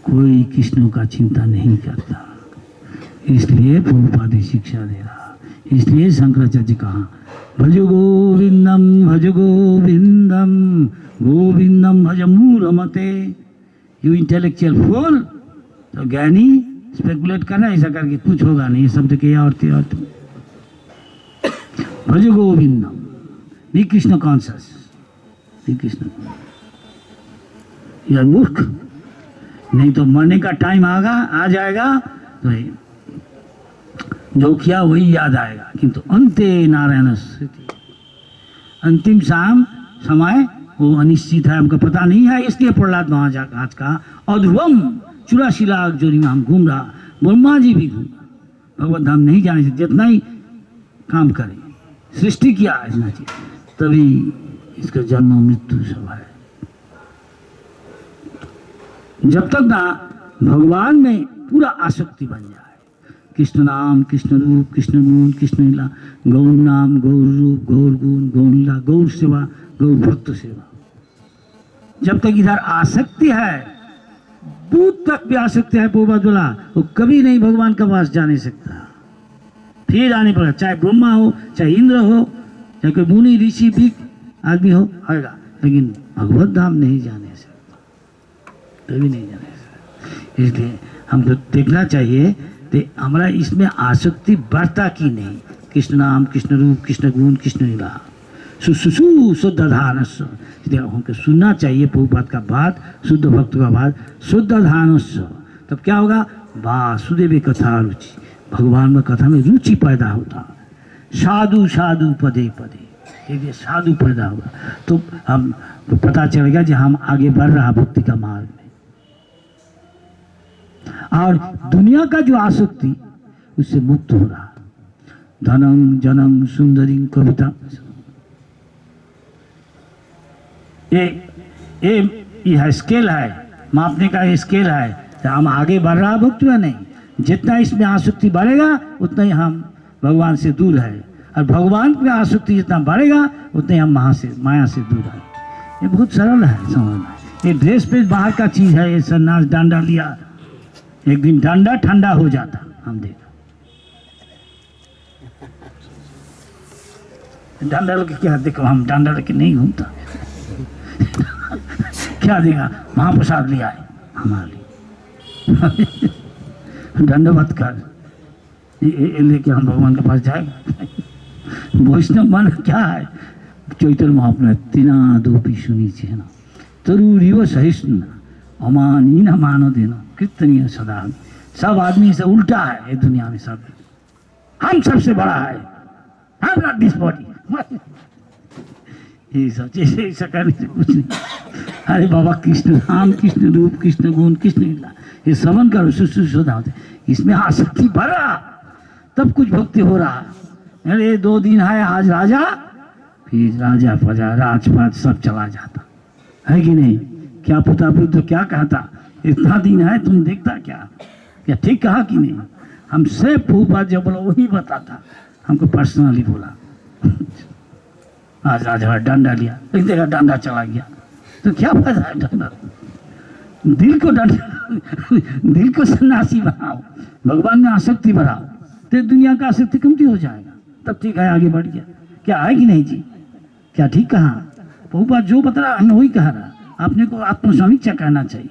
कोई कृष्ण का चिंता नहीं करता, इसलिए प्रभुपाद शिक्षा दे रहा। इसलिए शंकराचार्य कहा भज गोविंदम गोविंदम भज मूलमते। यू इंटेलेक्चुअल फूल। तो ज्ञानी स्पेकुलेट करना ऐसा करके कुछ होगा नहीं, ये शब्द के और Bhaja Govindam, be Krishna conscious, be Krishna. यार मूर्ख, नहीं तो मरने का टाइम आ जाएगा तो जो किया वही याद आएगा, किंतु अंते नारायण स्थिति, अंतिम समय वो अनिश्चित है, हमको पता नहीं है। इसलिए प्रहलाद महाराज आज का अध्रुवम 84 लाख जोड़ी में हम घूम रहा, ब्रह्मा जी भी घूम रहा, भगवत धाम नहीं जाने से जितना ही काम करें, सृष्टि किया इतना चीज, तभी इसका जन्म मृत्यु सब है। जब तक ना भगवान में पूरा आसक्ति बन जाए, कृष्ण नाम, कृष्ण रूप, कृष्ण गुण, कृष्ण लीला, गौर नाम, गौर रूप, गौर गुण, गौर लीला, गौर सेवा, गौर भक्त सेवा, जब तक इधर आसक्ति है, दूध तक भी आसक्ति है पोपा बोला, वो कभी नहीं भगवान का पास जा नहीं सकता। फिर आने पड़ेगा, चाहे ब्रह्मा हो, चाहे इंद्र हो, चाहे कोई मुनि ऋषि भी आदमी हो, आएगा, लेकिन भगवत धाम नहीं जाने सकता, कभी नहीं जाने सकता। इसलिए हमको देखना चाहिए कि हमारा इसमें आसक्ति बढ़ता कि नहीं। कृष्ण नाम, कृष्ण रूप, कृष्ण गुण, कृष्ण लीला, सुसुसु शुद्ध धानस्व, इसलिए हमको सुनना चाहिए प्रभुपाद का बात, शुद्ध भक्त का बात, शुद्ध धानस्व। तब क्या होगा, वासुदेव कथा रुचि, भगवान में कथा में रुचि पैदा होता, साधु साधु पदे पदे, ये साधु पैदा होगा तो हम तो पता चलेगा कि हम आगे बढ़ रहा भक्ति का मार्ग में। और दुनिया का जो आसक्ति उससे मुक्त हो रहा, धनम जनम सुंदरी कविता, ये स्केल है, मापने का ये स्केल है, तो हम आगे बढ़ रहा भक्ति में नहीं। जितना इसमें आसक्ति बढ़ेगा उतना ही हम भगवान से दूर है, और भगवान में आसक्ति जितना बढ़ेगा उतना ही हम माया से दूर है। ये बहुत सरल है समझना। ये ड्रेस पे बाहर का चीज है, ये सन्यास डांडा लिया, एक दिन डांडा ठंडा हो जाता, हम देखा डांडा लेके, क्या देखो हम डांडा लेके नहीं घूमता क्या देगा, महाप्रसाद लिया है हमारे लिए दंडवत कर, ये लेके हम भगवान के पास जाएगा। वैष्णव मन क्या है, चैतन्य महाप्रभु तीना दोपी सुनी है ना, तरुरिव सहिष्णु अमानी न मानो देना कीर्तनीय सदा। सब आदमी से उल्टा है ये दुनिया में, सब हम सबसे बड़ा है, हम नॉट दिस बॉडी, ये सब जैसे ऐसा करने से कुछ नहीं। अरे बाबा कृष्ण नाम, कृष्ण रूप, कृष्ण गुण, कृष्ण लीला, ये श्रवण करो, सुधा होते, इसमें आसक्ति भरा तब कुछ भक्ति हो रहा। अरे 2 दिन है, आज राजा, फिर राजा फजा राजपाट सब चला जाता है कि नहीं। क्या पता तो क्या कहता, इतना दिन है तुम देखता क्या ठीक कहा कि नहीं। हम से फूफा जो बोला वही बताता, हमको पर्सनली बोला आज राजा डंडा लिया, एक जगह डंडा चला गया, तो क्या फायदा है डंडा। दिल को डंडा दिल को सन्यासी बनाओ, भगवान में आसक्ति बढ़ाओ, तो दुनिया का आसक्ति कमती हो जाएगा, तब ठीक है आगे बढ़ गया। क्या है कि नहीं जी, क्या ठीक कहा बहुपा, जो बता रहा हमें वही कह रहा। आपने को आत्मसमीक्षा कहना चाहिए,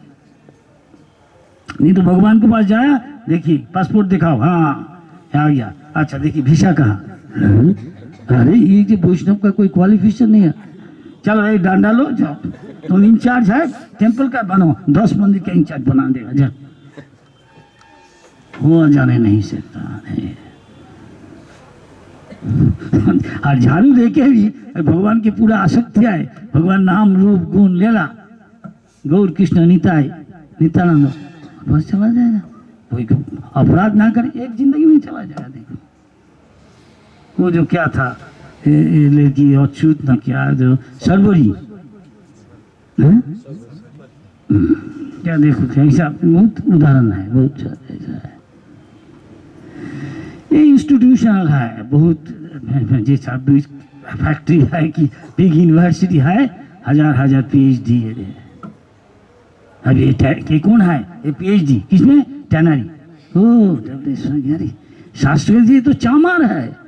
नहीं तो भगवान के पास जाया, देखिए पासपोर्ट दिखाओ, हाँ आ गया, अच्छा देखिए वीसा कहा, अरे ये जो वैष्णव का कोई क्वालिफिकेशन नहीं है, चलो एक डांडा लो जाओ, तुम इंचार्ज है टेम्पल का, बनो 10 मंदिर का इंचार्ज बना देगा, जा वो जाने नहीं सकता है। और झाड़ू देके भी भगवान की पूरा आसक्ति है, भगवान नाम रूप गुण लेला, गौर कृष्ण निताय नित्यानंद, बस चला जाएगा। कोई अपराध ना करे, एक जिंदगी में चला जाएगा। देखो वो जो क्या था लड़की अछूत ना क्या, जो सरबरी क्या, देखो कैसा बहुत उदाहरण है, बहुत ऐसा है। ये इंस्टीट्यूशनल है, बहुत जैसा फैक्ट्री है कि बिग यूनिवर्सिटी है, हजार PhD है। अब ये कौन है, ये PhD किसमें, टैनरी, ओ शास्त्री जी तो चामार है,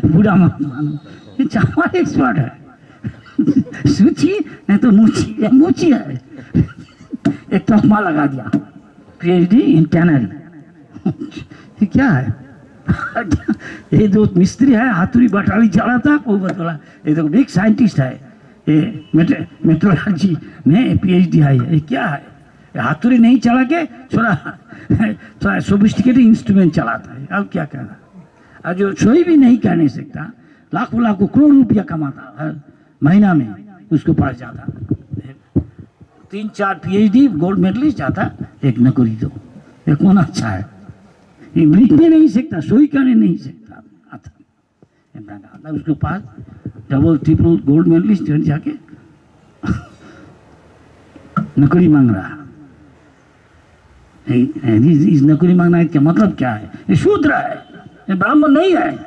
बूढ़ा मानो, ये चामार एक्सपर्ट है। सूची नहीं तो मूची है, एक तस्मा लगा दिया, PhD इन टैनरी। क्या है? ये जो मिस्त्री है हाथुरी बटाली चलाता पोपत वाला, ये तो बिग साइंटिस्ट है, ये मेट्रोलॉजी में PhD है। ये क्या है? हाथुरी नहीं चला के थोड़ा सोफिस्टिकेटेड इंस्ट्रूमेंट चलाता है। अब क्या कहना, और जो सोई भी नहीं कह नहीं सकता, लाखों लाखों करोड़ रुपया कमाता हर महीना में, उसके पास जाता 3-4 PhD गोल्ड मेडलिस्ट जाता, एक नौकरी दो, ये कौन अच्छा है? ये लिखने नहीं सकता, सोई करने नहीं सकता, आता उसके पास डबल ट्रिपल गोल्ड मेडलिस्ट जाके नौकरी मांग रहा। इस नौकरी मांगना इसका मतलब क्या है? ये शूद्र है, ये ब्राह्मण नहीं है।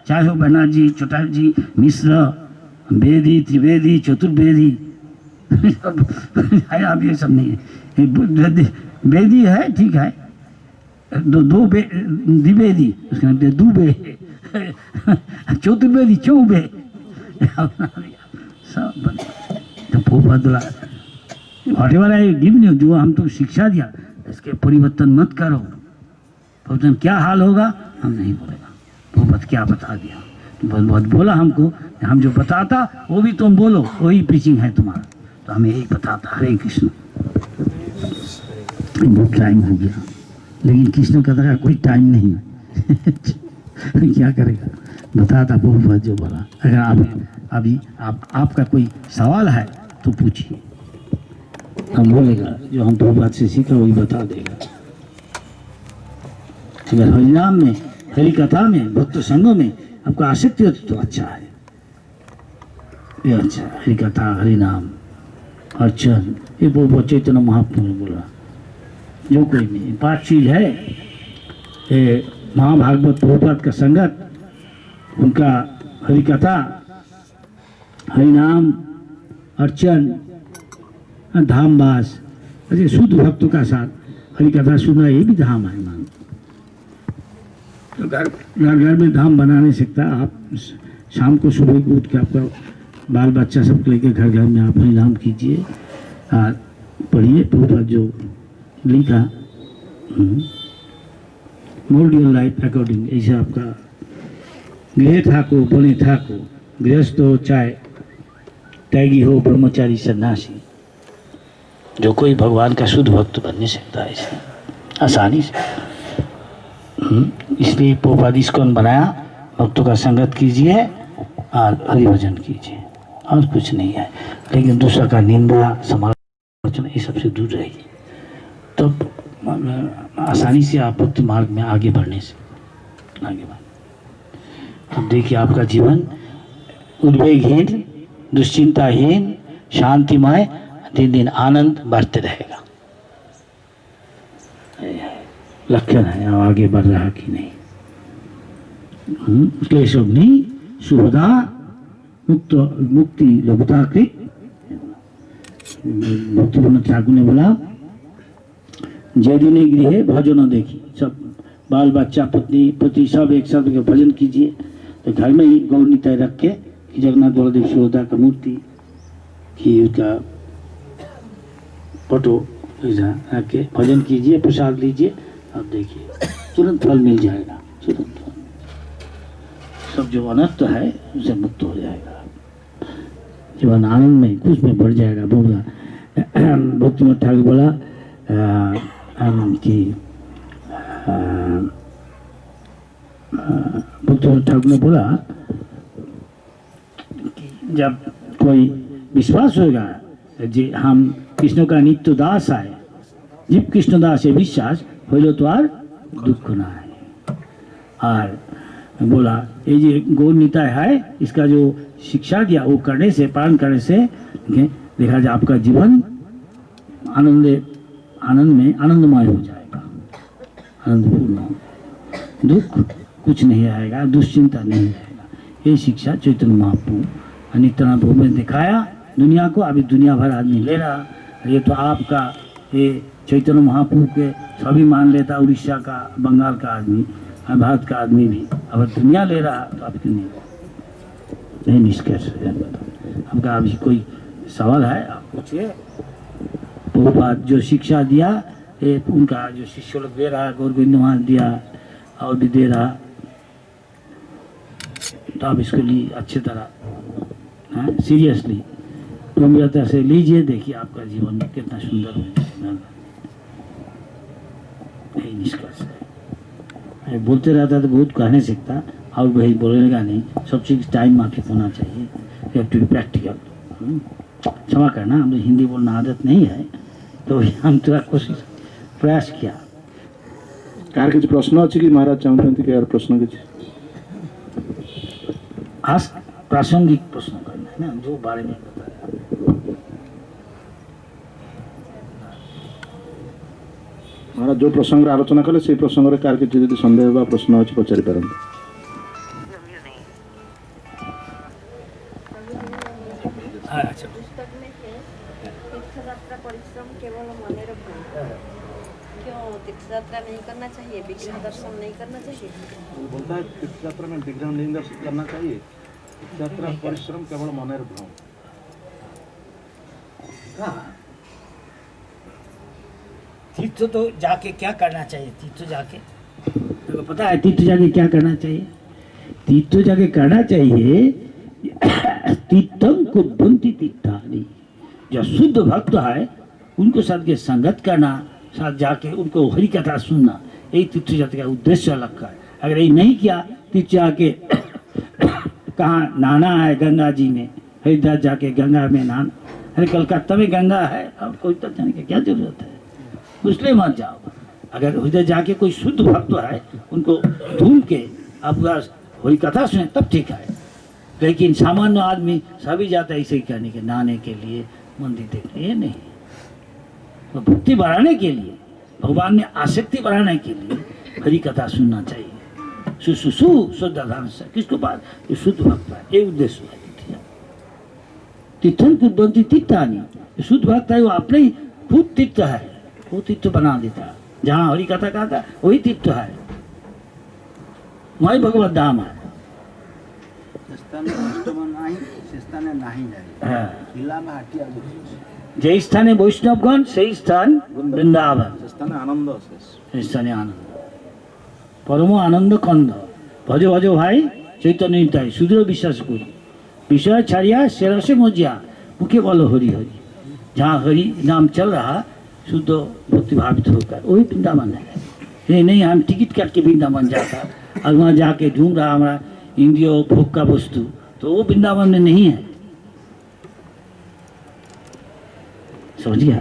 चाहे हो बनर्जी, चटर्जी, मिश्र, वेदी, त्रिवेदी, चतुर्वेदी, अब ये सब नहीं है। वेदी है ठीक है, दो द्विवेदी, उसका दुबे, चतुर्वेदी चौबे, सब तो बदला। whatever I give you, जो हम तो शिक्षा दिया इसके परिवर्तन मत करो। परिवर्तन क्या हाल होगा हम नहीं बोलेगा, बहुत क्या बता दिया, बहुत बोला हमको, हम जो बताता वो भी तुम बोलो, वही प्रीचिंग है तुम्हारा, तो हमें यही बताता। हरे कृष्ण। बहुत टाइम हो गया, लेकिन कृष्ण कथा का कोई टाइम नहीं क्या करेगा, बताता बहुत जो बोला। अगर आप अभी आपका कोई सवाल है तो पूछिए, हम बोलेगा, जो हम प्रभुपाद से सीखा वही बता देगा। अगर हरिनाम में, हरि कथा में, भक्त संगों में आपको आसक्ति होती तो अच्छा है, ये अच्छा है। हरि कथा, हरिनाम, अर्चन, ये प्रभु चैतन्य महाप्रभु ने बोला, जो कोई नहीं 5 चीज है, ये महाभागवत प्रभुपाद का संगत, उनका हरि कथा, हरिनाम, अर्चन, धामवास, ऐसे शुद्ध भक्तों का साथ हरि कथा सुनना, ये भी धाम है। मान तो घर में धाम बना नहीं सकता। आप शाम को सुबह को उठ के आपका बाल बच्चा सबको लेकर घर में आप हरिनाम कीजिए, पढ़िए प्रभुपाद जो लिखा, मोल्ड योर लाइफ अकॉर्डिंग। ऐसे आपका गृह ठाको बने ठाको, गृहस्थ हो चाहे त्यागी हो, ब्रह्मचारी सन्यासी, जो कोई भगवान का शुद्ध भक्त बनने सकता है इसमें आसानी से। इसलिए प्रभुपाद ISKCON बनाया, भक्तों का संगत कीजिए और हरिभजन कीजिए, और कुछ नहीं है। लेकिन दूसरा का निंदा, समालोचना, ये सबसे दूर रहिए, तब आसानी से आप भक्ति मार्ग में आगे बढ़ने से आगे बढ़। अब देखिए आपका जीवन उद्वेगहीन, दुश्चिंताहीन, शांतिमय, दिन दिन आनंद बढ़ते रहेगा। लक्षण है आगे बढ़ रहा कि नहीं। क्लेशोग्नि शुभदा मुक्त मुक्ति लघुताकृत। भक्तिपूर्ण ठाकुर ने बोला, जयदिनी गृह भजन देखी, सब बाल बच्चा पत्नी पति सब एक साथ भजन कीजिए। तो घर में ही गौर निताय रख के जगन्नाथ बलदेव सुभद्रा का मूर्ति की उसका फोटो रख के भजन कीजिए, प्रसाद लीजिए, अब देखिए तुरंत फल मिल जाएगा, तुरंत फल। सब जो अनर्थ है उसे मुक्त हो जाएगा, जीवन आनंद में खुश में बढ़ जाएगा। बोला भक्ति ठाकुर बोला कि भक्ति ठाकुर ने बोला जब कोई विश्वास होगा जी हम कृष्ण का नित्य दास है, जीव कृष्ण दास है विश्वास हो तो आर दुख ना है। और बोला ये जो गौर निताय है, इसका जो शिक्षा दिया वो करने से, पालन करने से देखा जाए आपका जीवन आनंद में आनंदमय हो जाएगा, आनंदपूर्ण हो, दुख कुछ नहीं आएगा, दुश्चिंता नहीं रहेगा। ये शिक्षा चैतन्य महाप्रभु नित्यानंद प्रभु ने दिखाया दुनिया को। अभी दुनिया भर आदमी ले रहा, ये तो आपका ये चैतन्य महाप्रभु के सभी मान लेता, उड़ीसा का, बंगाल का आदमी, भारत का आदमी भी। अगर दुनिया ले रहा तो आप क्यों नहीं निष्कर्ष। आपका अभी कोई सवाल है आप पूछिए। प्रभुपाद जो शिक्षा दिया ये उनका जो शिष्य लोग दे रहा, गौर गोविंद महाराज दिया और भी दे रहा, तो आप इसको लिए अच्छी तरह सीरियसली गंभीरता से लीजिए, देखिए आपका जीवन कितना सुंदर हो जाएगा। यही निष्कर्ष है। बोलते रहता तो बहुत कहने सीखता, और वही बोलेगा नहीं, सब चीज़ टाइम माफिक होना चाहिए, you have to be practical. क्षमा करना, हम हिंदी बोलना आदत नहीं है, तो हम थोड़ा कोशिश प्रयास किया। कार किसी प्रश्न अच्छी कि महाराज चाहते कि यार प्रश्न किसी आज प्रासंगिक प्रश्न करना है ना, जो बारे में बताया। महाराज जो प्रसंग आलोचना कले से प्रसंग कार किसी यदि संदेह बा प्रश्न अच्छी पचारि पारंते। अच्छा, पुस्तक में है तीर्थयात्रा परिश्रम केवल मनेर भ्रम। क्यों तीर्थयात्रा नहीं करना चाहिए, विग्रह दर्शन नहीं करना चाहिए? बोलता है तीर्थ यात्रा में विग्रह नहीं दर्शन करना चाहिए, तीर्थ यात्रा परिश्रम केवल मनेर भ्रम। तीर्थ तो जाके क्या करना चाहिए? तीर्थ जाके तो पता है तीर्थ जाके क्या करना चाहिए? तीर्थ जाके करना चाहिए तीर्थम को बंती तीर्थानी, जो शुद्ध भक्त है उनको साथ के संगत करना, साथ जाके उनको हरि कथा सुनना, यही तीर्थ यात्रा का उद्देश्य अलग है। अगर ये नहीं किया, तीर्थ जाके कहाँ नहाना है गंगा जी में, हरिद्वार जाके गंगा में नहाना, अरे कलकत्ता में गंगा है, अब कोई तक जाने की क्या जरूरत है? उसलिए मत जाओ। अगर उधर जाके कोई शुद्ध भक्त है उनको ढूंढ के आप हरि कथा सुने तब ठीक है, लेकिन सामान्य आदमी सभी जाता है इसे ही करने के, नहाने के लिए, मंदिर देखने, ये नहीं। तो भक्ति बढ़ाने के लिए, भगवान में आसक्ति बढ़ाने के लिए हरि कथा सुनना चाहिए। शुद्ध धारण से किसको बात, ये शुद्ध भक्त है, ये उद्देश्य है। तीर्थन को बनती तीर्थानी, शुद्ध भक्त है वो अपने ही खुद तीर्थ है, वो तीर्थ बना देता है। जहाँ हरि कथा कहता वही तीर्थ है, वही भगवत धाम है। जे स्थाने वैष्णवगण সেই স্থান বৃন্দাবন, आनंद স্থানে আনন্দ পরম আনন্দ কন্দ ভজ ভজ ভাই চৈতন্য নিতাই সুদৃঢ় বিশ্বাস করি বিষয় ছাড়িয়া সে রসে মজিয়া मुखे बोलो हरि हरि। जहाँ हरि नाम चल रहा शुद्ध भक्ति भावित होकर वही वृंदावन है। ये नहीं हम टिकट काट के वृंदावन जाता और वहाँ जाके ढूंढ रहा हमारा इंद्रिय भोग का वस्तु, तो वो वृंदावन में नहीं है। समझिए।